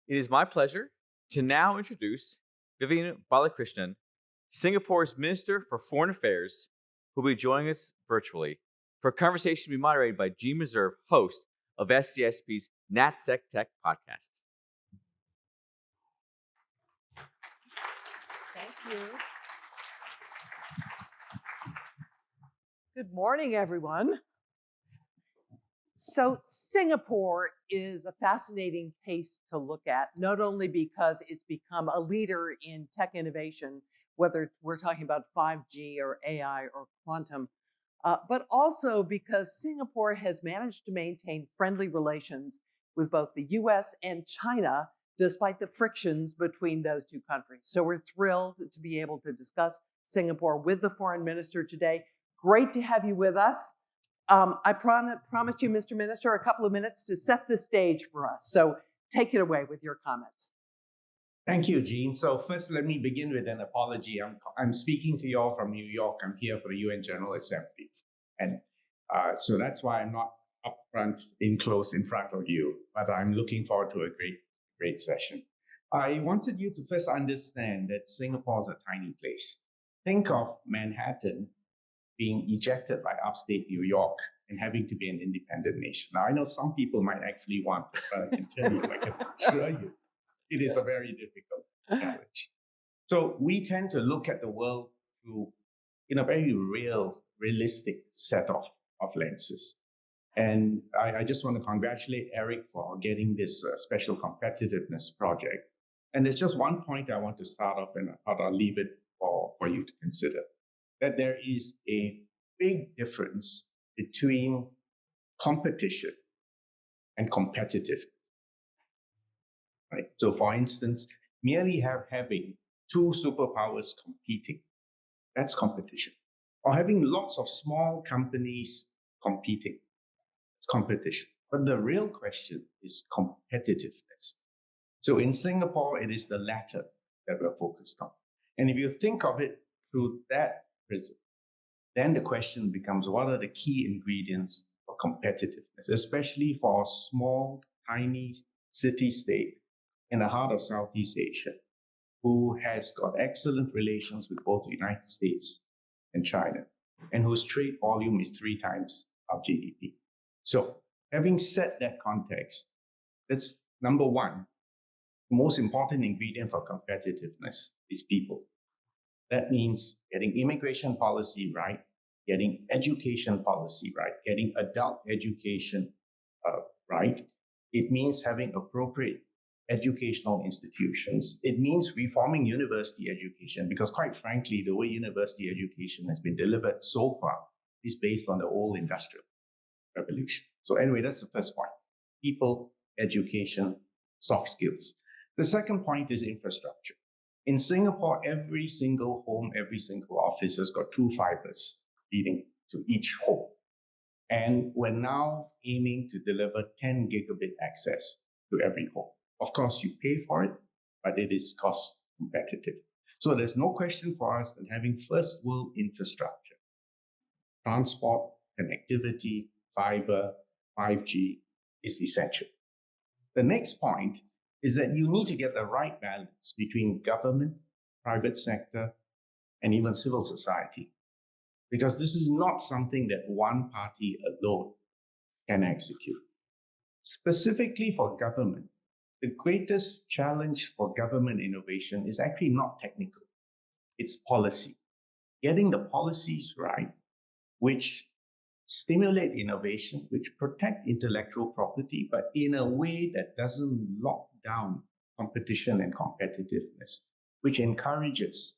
It is my pleasure to now introduce Vivian Balakrishnan, Singapore's Minister for Foreign Affairs, who will be joining us virtually for a conversation to be moderated by Jeanne Meserve, host of SCSP's NatSecTech podcast. Thank you. Good morning, everyone. So Singapore is a fascinating place to look at, not only because it's become a leader in tech innovation, whether we're talking about 5G or AI or quantum, but also because Singapore has managed to maintain friendly relations with both the US and China, despite the frictions between those two countries. So we're thrilled to be able to discuss Singapore with the foreign minister today. Great to have you with us. I promised you, Mr. Minister, a couple of minutes to set the stage for us. So take it away with your comments. Thank you, Jeanne. So first, let me begin with an apology. I'm speaking to you all from New York. I'm here for the UN General Assembly. And so that's why I'm not up front, close in front of you, but I'm looking forward to a great session. I wanted you to first understand that Singapore is a tiny place. Think of Manhattan being ejected by upstate New York and having to be an independent nation. Now, I know some people might actually want it, but I can tell you, I can assure you, it is a very difficult challenge. So we tend to look at the world through a very realistic set of lenses. And I just want to congratulate Eric for getting this special competitiveness project. And there's just one point I want to start off, and I'll leave it for you to consider. That there is a big difference between competition and competitiveness. Right? So for instance, merely having two superpowers competing, that's competition. Or having lots of small companies competing, it's competition. But the real question is competitiveness. So in Singapore, it is the latter that we're focused on. And if you think of it through that prism, then the question becomes, what are the key ingredients for competitiveness, especially for a small, tiny city-state in the heart of Southeast Asia, who has got excellent relations with both the United States and China, and whose trade volume is 3 times our GDP. So having set that context, that's number one. The most important ingredient for competitiveness is people. That means getting immigration policy right, getting education policy right, getting adult education right. It means having appropriate educational institutions. It means reforming university education, because quite frankly, the way university education has been delivered so far is based on the old industrial revolution. So anyway, that's the first point. People, education, soft skills. The second point is infrastructure. In Singapore, every single home, every single office has got 2 fibers leading to each home. And we're now aiming to deliver 10 gigabit access to every home. Of course, you pay for it, but it is cost competitive. So there's no question for us that having first world infrastructure, transport, connectivity, fiber, 5G is essential. The next point is that you need to get the right balance between government, private sector, and even civil society. Because this is not something that one party alone can execute. Specifically for government, the greatest challenge for government innovation is actually not technical. It's policy. Getting the policies right, which stimulate innovation, which protect intellectual property, but in a way that doesn't lock down competition and competitiveness, which encourages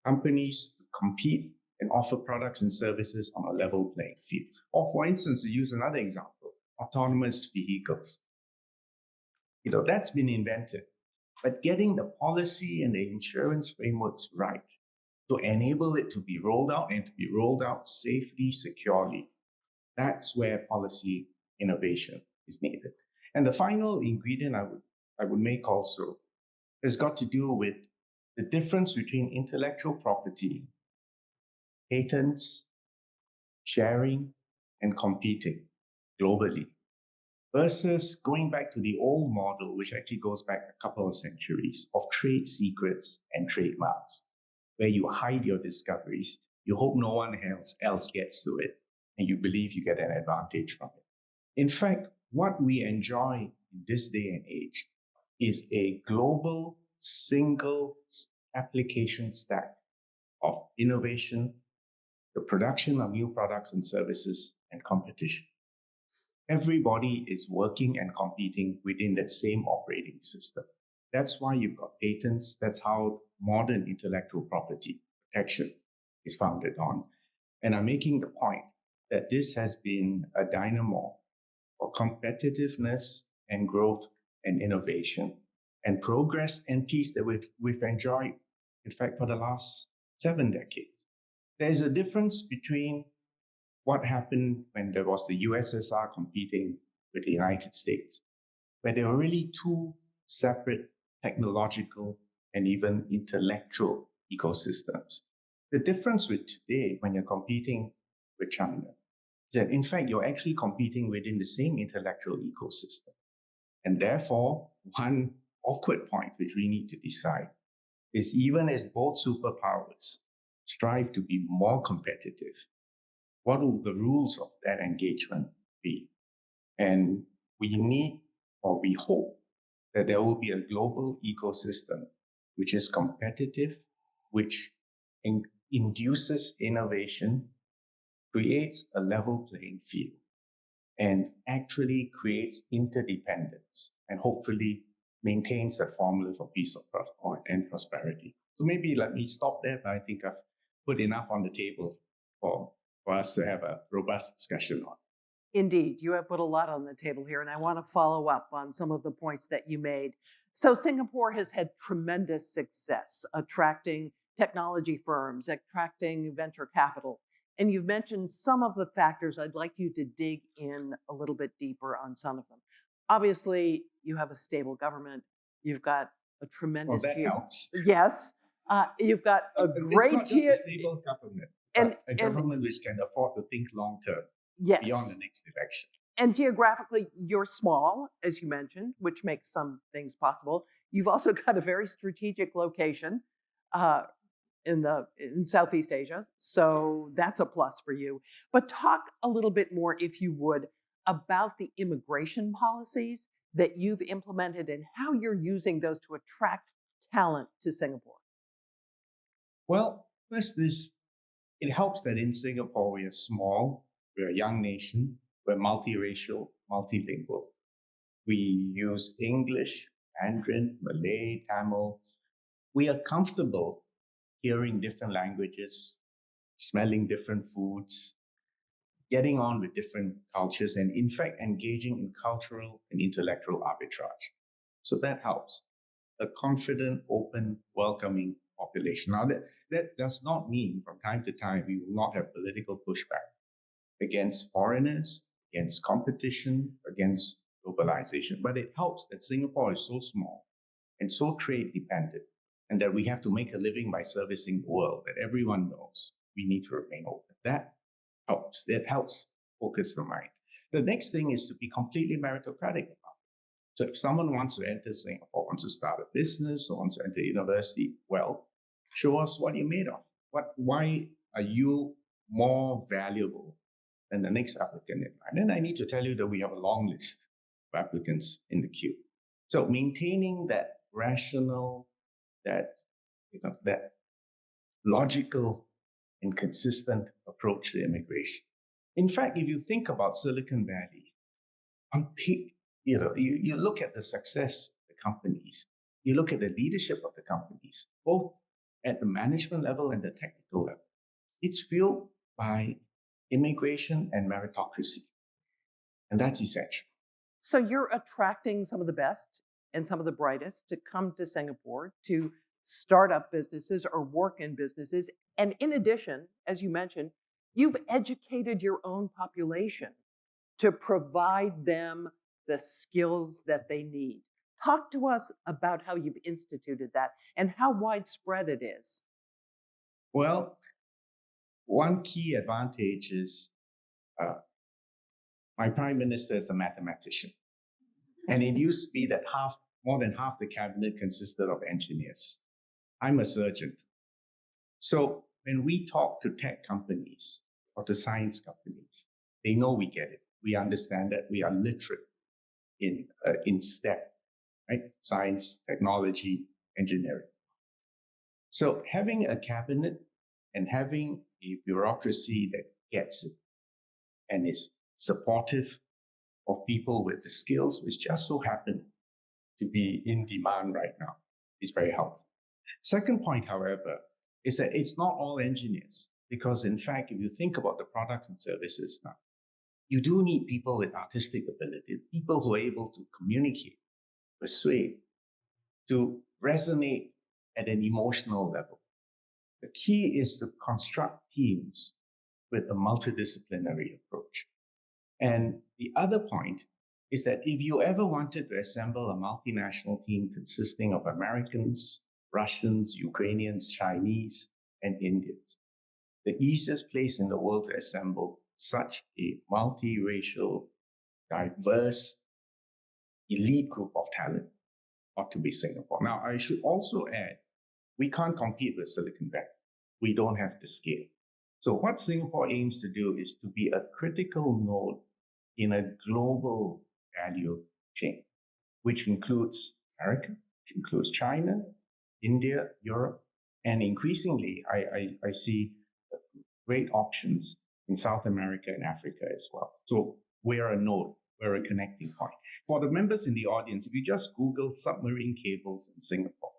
companies to compete and offer products and services on a level playing field. Or for instance, to use another example, autonomous vehicles. That's been invented, but getting the policy and the insurance frameworks right to enable it to be rolled out and to be rolled out safely, securely, that's where policy innovation is needed. And the final ingredient I would make also has got to do with the difference between intellectual property, patents, sharing, and competing globally. versus going back to the old model, which actually goes back a couple of centuries, of trade secrets and trademarks, where you hide your discoveries, you hope no one else gets to it, and you believe you get an advantage from it. In fact, what we enjoy in this day and age is a global, single application stack of innovation, the production of new products and services, and competition. Everybody is working and competing within that same operating system. That's why you've got patents. That's how modern intellectual property protection is founded on. And I'm making the point that this has been a dynamo for competitiveness and growth and innovation and progress and peace that we've enjoyed, in fact, for the last 7 decades. There's a difference between what happened when there was the USSR competing with the United States, where there were really two separate technological and even intellectual ecosystems. The difference with today, when you're competing with China, is that in fact, you're actually competing within the same intellectual ecosystem. And therefore, one awkward point which we need to decide is, even as both superpowers strive to be more competitive, what will the rules of that engagement be? And we need, or we hope, that there will be a global ecosystem which is competitive, which induces innovation, creates a level playing field, and actually creates interdependence, and hopefully maintains that formula for peace and prosperity. So maybe let me stop there, but I think I've put enough on the table for us to have a robust discussion on. Indeed, you have put a lot on the table here, and I want to follow up on some of the points that you made. So Singapore has had tremendous success attracting technology firms, attracting venture capital. And you've mentioned some of the factors. I'd like you to dig in a little bit deeper on some of them. Obviously, you have a stable government. You've got a tremendous... Well, that helps. Yes. You've got a great... It's not just a stable government, but a government which can afford to think long term. Yes. Beyond the next election. And geographically, you're small, as you mentioned, which makes some things possible. You've also got a very strategic location in Southeast Asia, so that's a plus for you. But talk a little bit more, if you would, about the immigration policies that you've implemented and how you're using those to attract talent to Singapore. Well, first, it helps that in Singapore we are small. We're a young nation. We're multiracial, multilingual. We use English, Mandarin, Malay, Tamil. We are comfortable hearing different languages, smelling different foods, getting on with different cultures, and in fact, engaging in cultural and intellectual arbitrage. So that helps. A confident, open, welcoming population. Now, that does not mean from time to time we will not have political pushback against foreigners, against competition, against globalization. But it helps that Singapore is so small and so trade dependent, and that we have to make a living by servicing the world, that everyone knows we need to remain open. That helps. That helps focus the mind. The next thing is to be completely meritocratic about it. So if someone wants to enter Singapore, wants to start a business, or wants to enter university, well, show us what you're made of. Why are you more valuable than the next applicant in line? And I need to tell you that we have a long list of applicants in the queue. So maintaining that rational, that logical and consistent approach to immigration. In fact, if you think about Silicon Valley, you look at the success of the companies, you look at the leadership of the companies, both at the management level and the technical level. It's fueled by immigration and meritocracy. And that's essential. So you're attracting some of the best and some of the brightest to come to Singapore to start up businesses or work in businesses. And in addition, as you mentioned, you've educated your own population to provide them the skills that they need. Talk to us about how you've instituted that and how widespread it is. Well, one key advantage is my prime minister is a mathematician. And it used to be that more than half the cabinet consisted of engineers. I'm a surgeon. So when we talk to tech companies or to science companies, they know we get it. We understand that we are literate in STEM, right? Science, technology, engineering. So having a cabinet and having a bureaucracy that gets it and is supportive of people with the skills, which just so happen to be in demand right now, is very helpful. Second point, however, is that it's not all engineers, because in fact, if you think about the products and services now, you do need people with artistic ability, people who are able to communicate, persuade, to resonate at an emotional level. The key is to construct teams with a multidisciplinary approach. And the other point is that if you ever wanted to assemble a multinational team consisting of Americans, Russians, Ukrainians, Chinese, and Indians, the easiest place in the world to assemble such a multiracial, diverse, elite group of talent ought to be Singapore. Now, I should also add, we can't compete with Silicon Valley. We don't have the scale. So what Singapore aims to do is to be a critical node in a global value chain, which includes America, which includes China, India, Europe, and increasingly, I see great options in South America and Africa as well. So we're a node, we're a connecting point. For the members in the audience, if you just Google submarine cables in Singapore,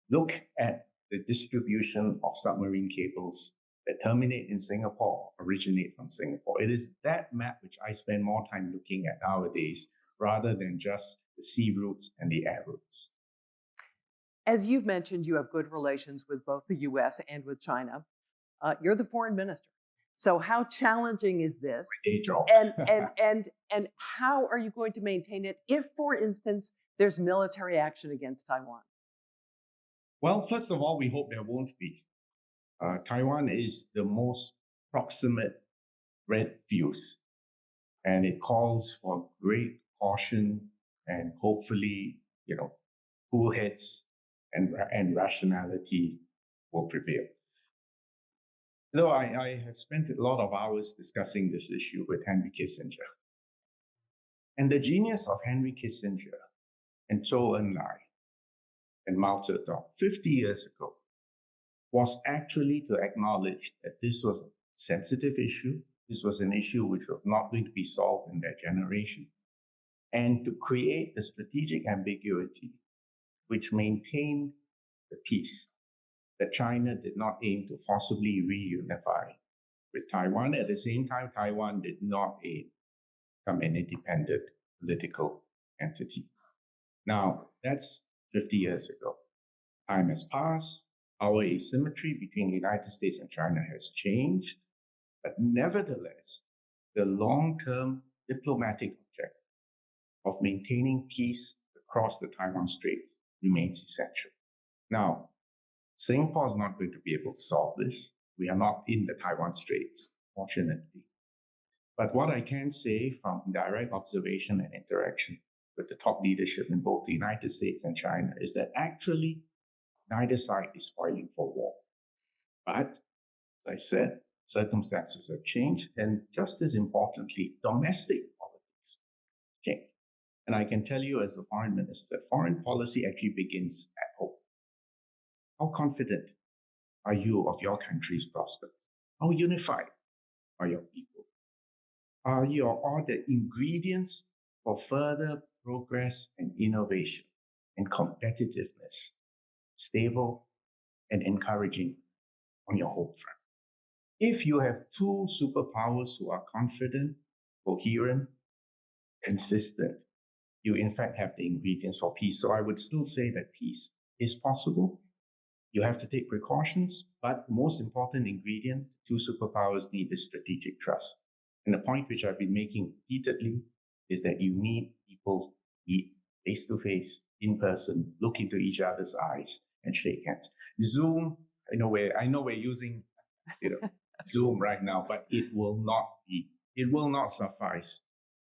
look at the distribution of submarine cables that terminate in Singapore, originate from Singapore. It is that map which I spend more time looking at nowadays, rather than just the sea routes and the air routes. As you've mentioned, you have good relations with both the US and with China. You're the foreign minister. So how challenging is this? And how are you going to maintain it if, for instance, there's military action against Taiwan? Well, first of all, we hope there won't be. Taiwan is the most proximate red fuse, and it calls for great caution and hopefully, cool heads and rationality will prevail. Though I have spent a lot of hours discussing this issue with Henry Kissinger. And the genius of Henry Kissinger and Zhou Enlai and Mao Zedong 50 years ago was actually to acknowledge that this was a sensitive issue. This was an issue which was not going to be solved in their generation. And to create the strategic ambiguity which maintained the peace, that China did not aim to forcibly reunify with Taiwan. At the same time, Taiwan did not aim to become an independent political entity. Now, that's 50 years ago. Time has passed. Our asymmetry between the United States and China has changed. But nevertheless, the long-term diplomatic objective of maintaining peace across the Taiwan Strait remains essential. Now, Singapore is not going to be able to solve this. We are not in the Taiwan Straits, fortunately. But what I can say from direct observation and interaction with the top leadership in both the United States and China is that actually neither side is spoiling for war. But, as I said, circumstances have changed, and just as importantly, domestic politics change. And I can tell you as a foreign minister, foreign policy actually begins at home. How confident are you of your country's prospects? How unified are your people? Are the ingredients for further progress and innovation and competitiveness stable and encouraging on your home front? If you have two superpowers who are confident, coherent, consistent, you in fact have the ingredients for peace. So I would still say that peace is possible. You have to take precautions, but the most important ingredient two superpowers need is strategic trust. And the point which I've been making repeatedly is that you need people meet face to face, in person, look into each other's eyes and shake hands. Zoom, I know we're using Zoom right now, but it will not suffice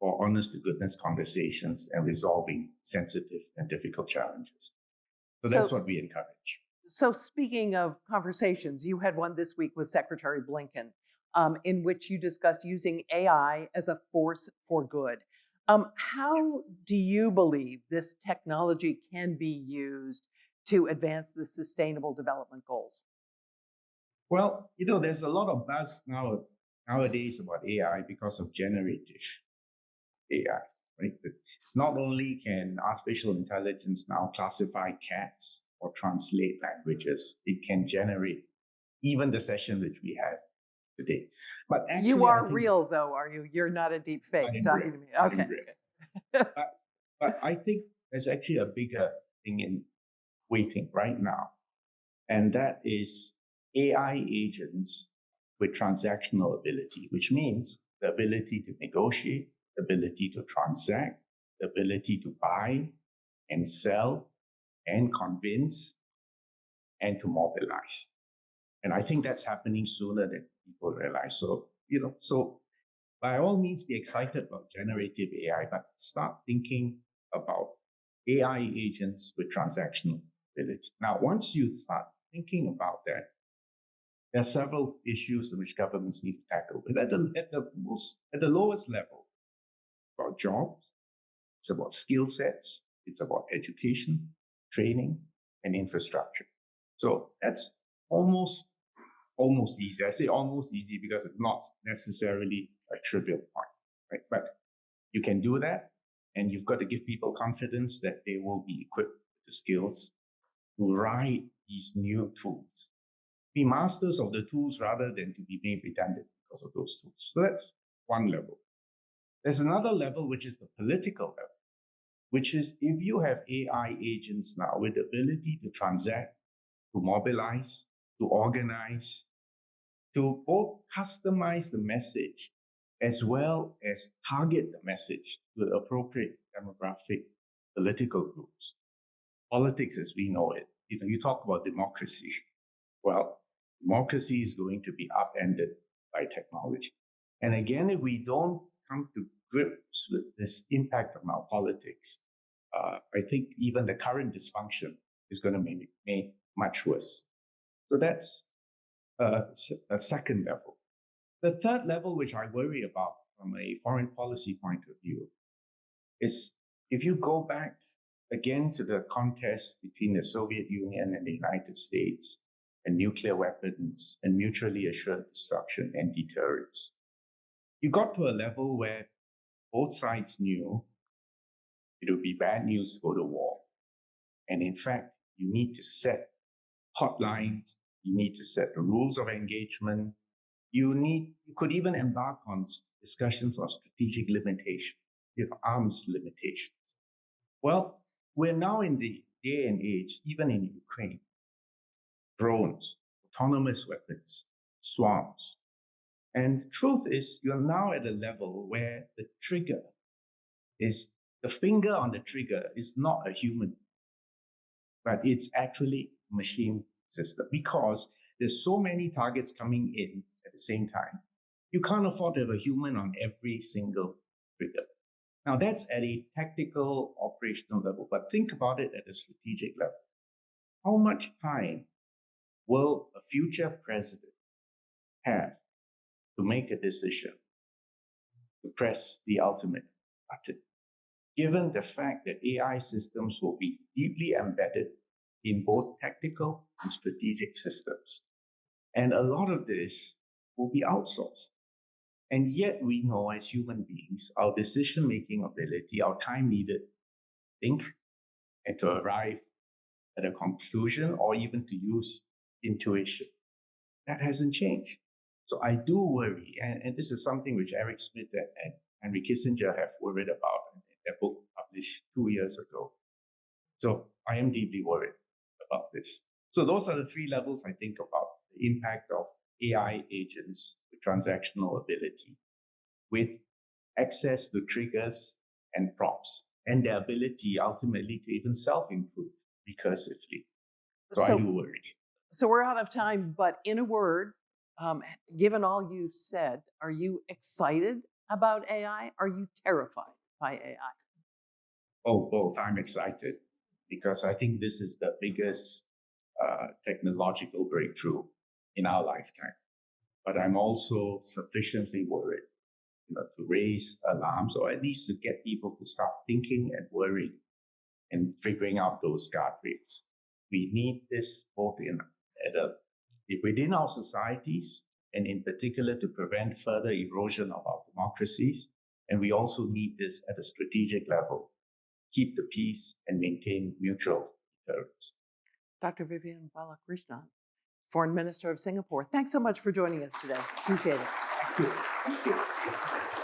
for honest-to-goodness conversations and resolving sensitive and difficult challenges. So that's what we encourage. So speaking of conversations, you had one this week with Secretary Blinken, in which you discussed using AI as a force for good. How do you believe this technology can be used to advance the Sustainable Development Goals? Well, there's a lot of buzz nowadays about AI because of generative AI, right? Not only can artificial intelligence now classify cats or translate languages, it can generate even the session which we have today. But actually, you are real, though, are you? You're not a deep fake talking to me. Okay. But I think there's actually a bigger thing in waiting right now, and that is AI agents with transactional ability, which means the ability to negotiate, the ability to transact, the ability to buy and sell and convince and to mobilize. And I think that's happening sooner than people realize. So, so by all means, be excited about generative AI, but start thinking about AI agents with transactional ability. Now, once you start thinking about that, there are several issues which governments need to tackle. But at the lowest level, about jobs, it's about skill sets, it's about education, training, and infrastructure. So that's almost easy. I say almost easy because it's not necessarily a trivial point, right? But you can do that, and you've got to give people confidence that they will be equipped with the skills to ride these new tools. Be masters of the tools rather than to be made redundant because of those tools. So that's one level. There's another level, which is the political level, which is if you have AI agents now with the ability to transact, to mobilize, to organize, to both customize the message as well as target the message to the appropriate demographic political groups. Politics as we know it, you talk about democracy. Well, democracy is going to be upended by technology. And again, if we don't come to grips with this impact on our politics, I think even the current dysfunction is going to be made much worse. So that's a second level. The third level, which I worry about from a foreign policy point of view, is if you go back again to the contest between the Soviet Union and the United States and nuclear weapons and mutually assured destruction and deterrence, you got to a level where both sides knew it would be bad news to go to war. And in fact, you need to set hotlines, you need to set the rules of engagement, you could even embark on discussions on strategic limitation, arms limitations. Well, we're now in the day and age, even in Ukraine, drones, autonomous weapons, swarms. And the truth is, you're now at a level where the finger on the trigger is not a human, but it's actually a machine system because there's so many targets coming in at the same time. You can't afford to have a human on every single trigger. Now that's at a tactical operational level, but think about it at a strategic level. How much time will a future president have to make a decision to press the ultimate button, given the fact that AI systems will be deeply embedded in both tactical and strategic systems? And a lot of this will be outsourced. And yet we know as human beings, our decision-making ability, our time needed to think and to arrive at a conclusion or even to use intuition, that hasn't changed. So I do worry, and this is something which Eric Schmidt and Henry Kissinger have worried about in their book published 2 years ago. So I am deeply worried about this. So those are the three levels I think about the impact of AI agents with transactional ability, with access to triggers and prompts, and their ability ultimately to even self-improve recursively. So I do worry. So we're out of time, but in a word, given all you've said, are you excited about AI? Are you terrified by AI? Oh, both. I'm excited because I think this is the biggest technological breakthrough in our lifetime. But I'm also sufficiently worried, to raise alarms, or at least to get people to start thinking and worrying and figuring out those guardrails. We need this both within our societies, and in particular to prevent further erosion of our democracies. And we also need this at a strategic level, keep the peace and maintain mutual deterrence. Dr. Vivian Balakrishnan, Foreign Minister of Singapore, thanks so much for joining us today. Appreciate it. Thank you. Thank you.